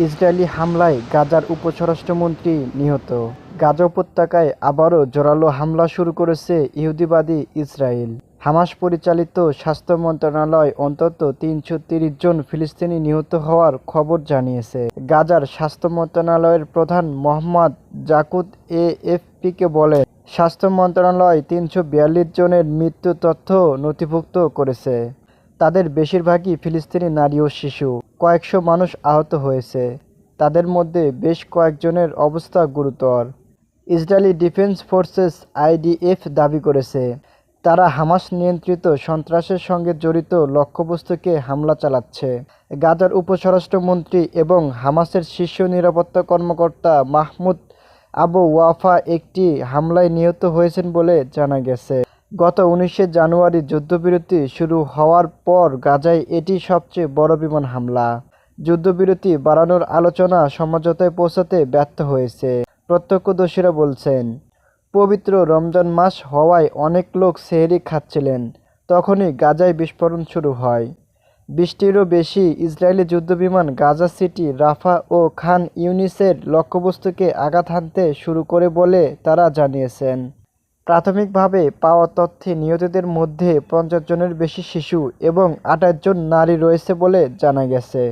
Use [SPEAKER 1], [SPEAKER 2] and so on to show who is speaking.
[SPEAKER 1] Israeli হামলায় গাজার উপস্বরাষ্ট্রমন্ত্রী নিহত। গাজা উপত্যকায় আবারও জোরালো হামলা শুরু করেছে ইহুদিবাদী ইসরায়েল। হামাস পরিচালিত স্বাস্থ্য মন্ত্রণালয় অন্তত ৩৩০ জন ফিলিস্তিনি নিহত হওয়ার খবর জানিয়েছে। গাজার স্বাস্থ্য মন্ত্রণালয়ের প্রধান মোহাম্মদ জাকুত এএফপিকে বলেন, স্বাস্থ্য মন্ত্রণালয় ৩৪২ জনের মৃত্যু তথ্য নথিভুক্ত করেছে। তাদের বেশিরভাগই ফিলিস্তিনি নারী ও শিশু। কয়েকশো মানুষ আহত হয়েছে, তাদের মধ্যে বেশ কয়েকজনের অবস্থা গুরুতর। ইসরায়েলি ডিফেন্স ফোর্সেস আইডিএফ দাবি করেছে, তারা হামাস নিয়ন্ত্রিত সন্ত্রাসের সঙ্গে জড়িত লক্ষ্যবস্তুকে হামলা চালাচ্ছে। গাজার উপস্বরাষ্ট্রমন্ত্রী এবং হামাসের শীর্ষ নিরাপত্তা কর্মকর্তা মাহমুদ আবু ওয়াফা একটি হামলায় নিহত হয়েছেন বলে জানা গেছে। গত ১৯শে জানুয়ারি যুদ্ধবিরতি শুরু হওয়ার পর গাজায় এটি সবচেয়ে বড় বিমান হামলা। যুদ্ধবিরতি বাড়ানোর আলোচনা সমঝোতায় পৌঁছাতে ব্যর্থ হয়েছে, প্রত্যক্ষদর্শীরা বলছেন। পবিত্র রমজান মাস হওয়ায় অনেক লোক সেহরি খাচ্ছিলেন, তখনই গাজায় বিস্ফোরণ শুরু হয়। ২০টিরও বেশি ইসরায়েলি যুদ্ধবিমান গাজা সিটি, রাফা ও খান ইউনিসের লক্ষ্যবস্তুকে আঘাত হানতে শুরু করে বলে তারা জানিয়েছেন। প্রাথমিকভাবে পাওয়া তথ্যে নিহতদের মধ্যে ৫০ জনের বেশি শিশু এবং ২৮ জন নারী রয়েছে বলে জানা গেছে।